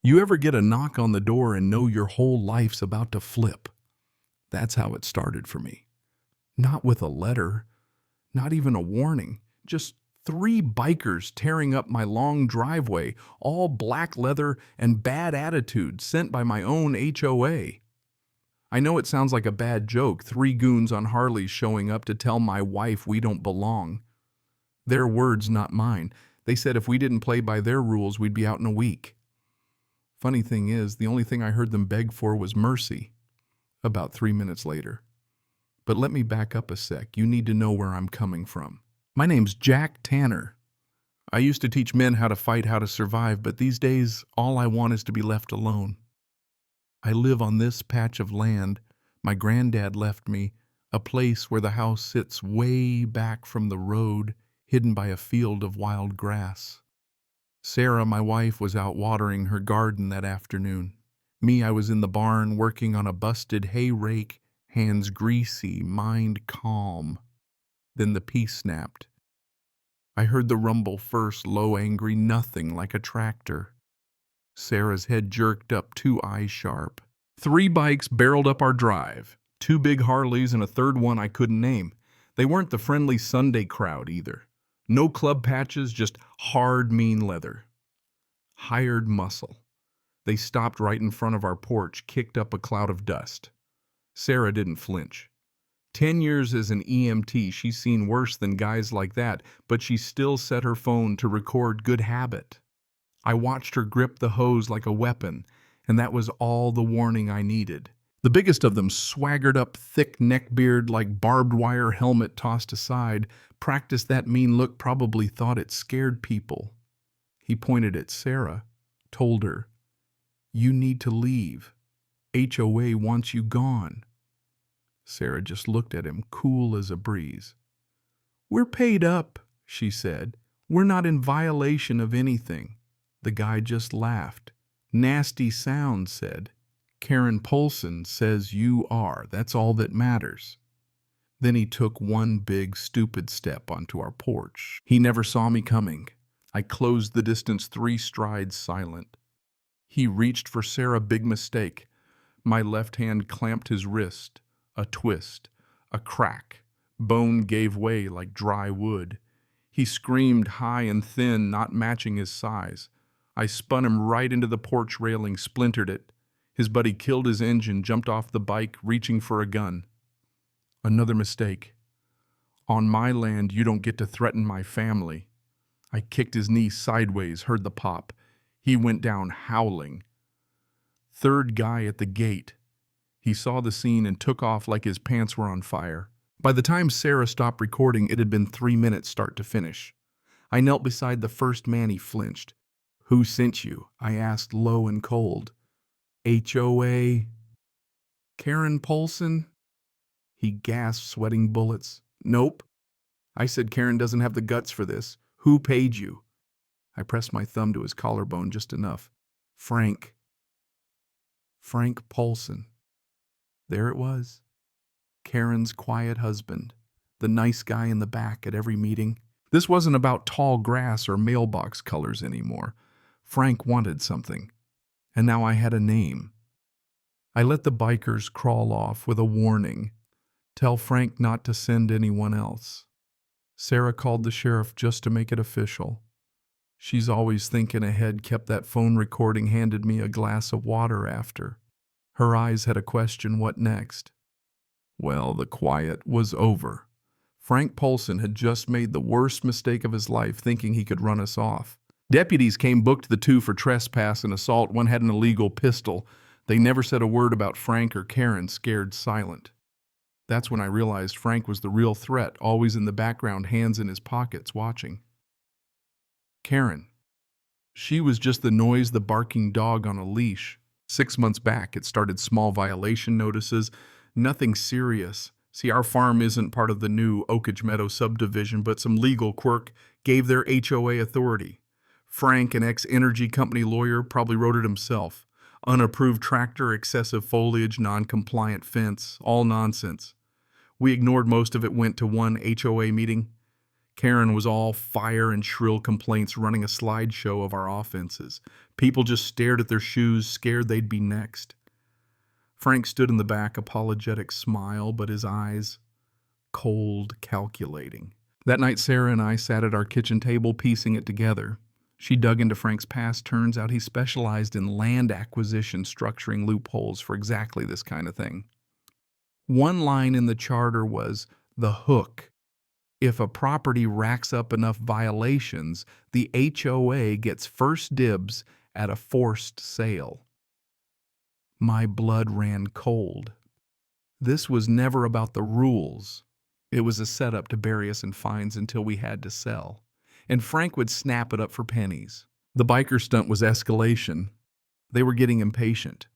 You ever get a knock on the door and know your whole life's about to flip? That's how it started for me. Not with a letter, not even a warning, just three bikers tearing up my long driveway, all black leather and bad attitude sent by my own HOA. I know it sounds like a bad joke, three goons on Harleys showing up to tell my wife we don't belong. Their words, not mine. They said if we didn't play by their rules, we'd be out in a week. Funny thing is, the only thing I heard them beg for was mercy. About 3 minutes later. But let me back up a sec. You need to know where I'm coming from. My name's Jack Tanner. I used to teach men how to fight, how to survive, but these days, all I want is to be left alone. I live on this patch of land my granddad left me, a place where the house sits way back from the road, hidden by a field of wild grass. Sarah, my wife, was out watering her garden that afternoon. Me, I was in the barn working on a busted hay rake, hands greasy, mind calm. Then the piece snapped. I heard the rumble first, low, angry, nothing like a tractor. Sarah's head jerked up, two eyes sharp. Three bikes barreled up our drive. Two big Harleys and a third one I couldn't name. They weren't the friendly Sunday crowd either. No club patches, just hard, mean leather. Hired muscle. They stopped right in front of our porch, kicked up a cloud of dust. Sarah didn't flinch. 10 years as an EMT, she's seen worse than guys like that, but she still set her phone to record good habit. I watched her grip the hose like a weapon, and that was all the warning I needed. The biggest of them swaggered up, thick neckbeard like barbed wire helmet tossed aside, practiced that mean look, probably thought it scared people. He pointed at Sarah, told her, "You need to leave. HOA wants you gone." Sarah just looked at him, cool as a breeze. "We're paid up," she said. "We're not in violation of anything." The guy just laughed. "Nasty sound," said. "Karen Polson says you are. That's all that matters." Then he took one big, stupid step onto our porch. He never saw me coming. I closed the distance 3 strides silent. He reached for Sarah, big mistake. My left hand clamped his wrist. A twist. A crack. Bone gave way like dry wood. He screamed high and thin, not matching his size. I spun him right into the porch railing, splintered it. His buddy killed his engine, jumped off the bike, reaching for a gun. Another mistake. "On my land, you don't get to threaten my family." I kicked his knee sideways, heard the pop. He went down howling. Third guy at the gate. He saw the scene and took off like his pants were on fire. By the time Sarah stopped recording, it had been 3 minutes start to finish. I knelt beside the first man. He flinched. "Who sent you?" I asked, low and cold. "HOA. Karen Polson?" He gasped, sweating bullets. "Nope." I said, "Karen doesn't have the guts for this. Who paid you?" I pressed my thumb to his collarbone just enough. Frank. Frank Polson. There it was. Karen's quiet husband. The nice guy in the back at every meeting. This wasn't about tall grass or mailbox colors anymore. Frank wanted something. And now I had a name. I let the bikers crawl off with a warning. Tell Frank not to send anyone else. Sarah called the sheriff just to make it official. She's always thinking ahead, kept that phone recording, handed me a glass of water after. Her eyes had a question, what next? Well, the quiet was over. Frank Polson had just made the worst mistake of his life, thinking he could run us off. Deputies came, booked the two for trespass and assault. One had an illegal pistol. They never said a word about Frank or Karen, scared silent. That's when I realized Frank was the real threat, always in the background, hands in his pockets, watching. Karen. She was just the noise, the barking dog on a leash. 6 months back, it started small violation notices, nothing serious. See, our farm isn't part of the new Oakage Meadow subdivision, but some legal quirk gave their HOA authority. Frank, an ex-energy company lawyer, probably wrote it himself. Unapproved tractor, excessive foliage, non-compliant fence, all nonsense. We ignored most of it, went to one HOA meeting. Karen was all fire and shrill complaints, running a slideshow of our offenses. People just stared at their shoes, scared they'd be next. Frank stood in the back, apologetic smile, but his eyes cold, calculating. That night, Sarah and I sat at our kitchen table, piecing it together. She dug into Frank's past. Turns out he specialized in land acquisition, structuring loopholes for exactly this kind of thing. One line in the charter was the hook. If a property racks up enough violations, the HOA gets first dibs at a forced sale. My blood ran cold. This was never about the rules. It was a setup to bury us in fines until we had to sell. And Frank would snap it up for pennies. The biker stunt was escalation. They were getting impatient.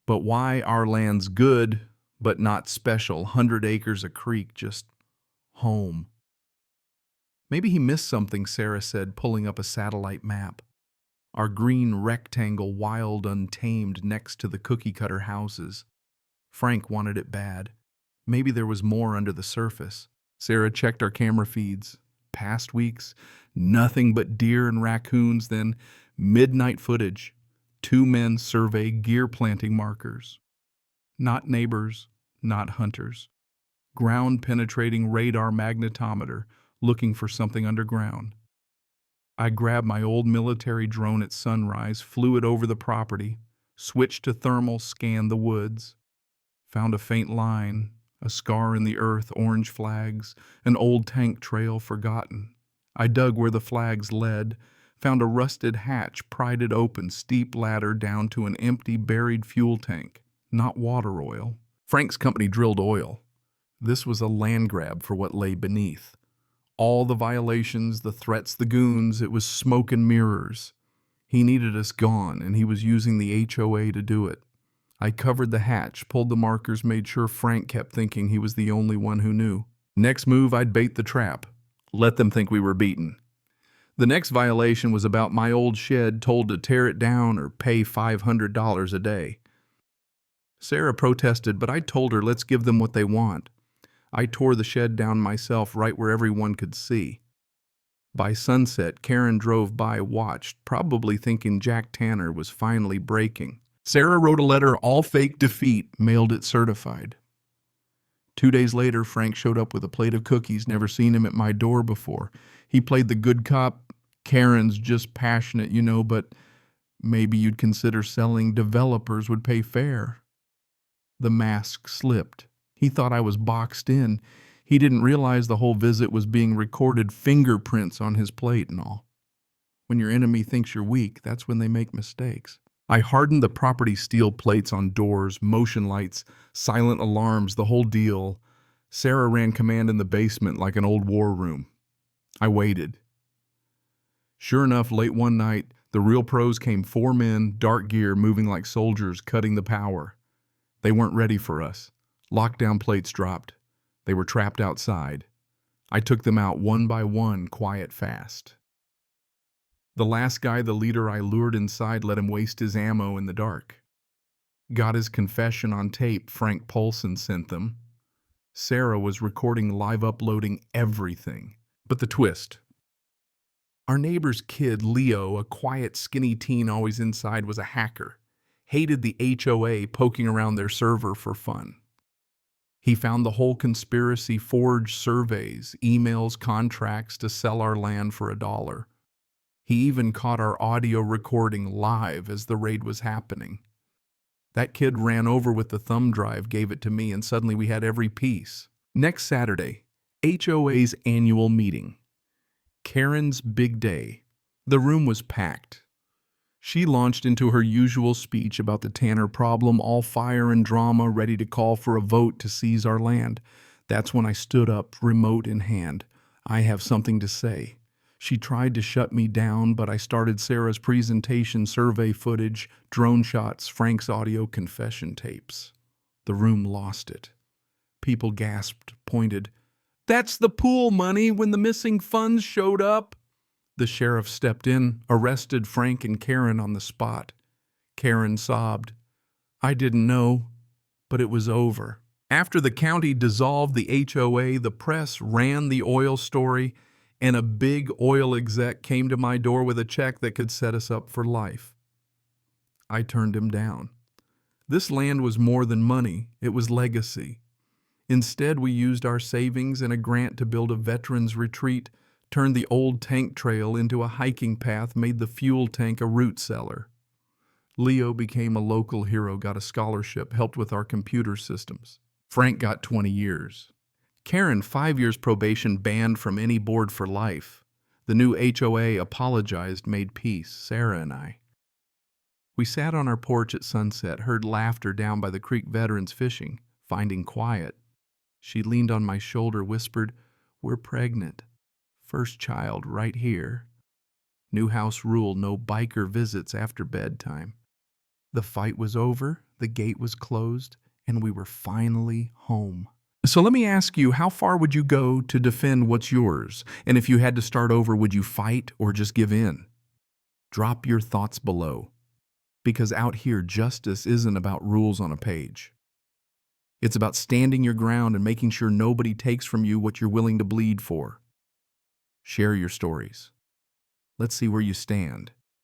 But why our land's good, but not special, 100 acres a creek, just home? Maybe he missed something, Sarah said, pulling up a satellite map. Our green rectangle, wild, untamed, next to the cookie-cutter houses. Frank wanted it bad. Maybe there was more under the surface. Sarah checked our camera feeds. Past weeks, nothing but deer and raccoons, then midnight footage. 2 men survey gear planting markers. Not neighbors, not hunters. Ground-penetrating radar magnetometer, looking for something underground. I grabbed my old military drone at sunrise, flew it over the property, switched to thermal, scanned the woods. Found a faint line, a scar in the earth, orange flags, an old tank trail forgotten. I dug where the flags led, found a rusted hatch, pried it open, steep ladder down to an empty, buried fuel tank. Not water oil. Frank's company drilled oil. This was a land grab for what lay beneath. All the violations, the threats, the goons, it was smoke and mirrors. He needed us gone, and he was using the HOA to do it. I covered the hatch, pulled the markers, made sure Frank kept thinking he was the only one who knew. Next move, I'd bait the trap. Let them think we were beaten. The next violation was about my old shed, told to tear it down or pay $500 a day. Sarah protested, but I told her, let's give them what they want. I tore the shed down myself, right where everyone could see. By sunset, Karen drove by, watched, probably thinking Jack Tanner was finally breaking. Sarah wrote a letter, all fake defeat, mailed it certified. 2 days later, Frank showed up with a plate of cookies, never seen him at my door before. He played the good cop. Karen's just passionate, but maybe you'd consider selling. Developers would pay fair. The mask slipped. He thought I was boxed in. He didn't realize the whole visit was being recorded, fingerprints on his plate and all. When your enemy thinks you're weak, that's when they make mistakes. I hardened the property steel plates on doors, motion lights, silent alarms, the whole deal. Sarah ran command in the basement like an old war room. I waited. Sure enough, late one night, the real pros came, 4 men, dark gear, moving like soldiers, cutting the power. They weren't ready for us. Lockdown plates dropped. They were trapped outside. I took them out one by one, quiet, fast. The last guy, the leader I lured inside, let him waste his ammo in the dark. Got his confession on tape. Frank Polson sent them. Sarah was recording, live uploading everything. But the twist. Our neighbor's kid, Leo, a quiet, skinny teen always inside, was a hacker. Hated the HOA, poking around their server for fun. He found the whole conspiracy, forged surveys, emails, contracts to sell our land for $1. He even caught our audio recording live as the raid was happening. That kid ran over with the thumb drive, gave it to me, and suddenly we had every piece. Next Saturday, HOA's annual meeting. Karen's big day. The room was packed. She launched into her usual speech about the Tanner problem, all fire and drama, ready to call for a vote to seize our land. That's when I stood up, remote in hand. I have something to say. She tried to shut me down, but I started Sarah's presentation, survey footage, drone shots, Frank's audio confession tapes. The room lost it. People gasped, pointed. That's the pool money when the missing funds showed up. The sheriff stepped in, arrested Frank and Karen on the spot. Karen sobbed. I didn't know, but it was over. After the county dissolved the HOA, the press ran the oil story. and a big oil exec came to my door with a check that could set us up for life. I turned him down. This land was more than money, it was legacy. Instead, we used our savings and a grant to build a veterans retreat, turned the old tank trail into a hiking path, made the fuel tank a root cellar. Leo became a local hero, got a scholarship, helped with our computer systems. Frank got 20 years. Karen, 5 years probation, banned from any board for life. The new HOA apologized, made peace, Sarah and I. We sat on our porch at sunset, heard laughter down by the creek, veterans fishing, finding quiet. She leaned on my shoulder, whispered, "We're pregnant. First child right here. New house rule, no biker visits after bedtime." The fight was over, the gate was closed, and we were finally home. So let me ask you, how far would you go to defend what's yours? And if you had to start over, would you fight or just give in? Drop your thoughts below. Because out here, justice isn't about rules on a page. It's about standing your ground and making sure nobody takes from you what you're willing to bleed for. Share your stories. Let's see where you stand.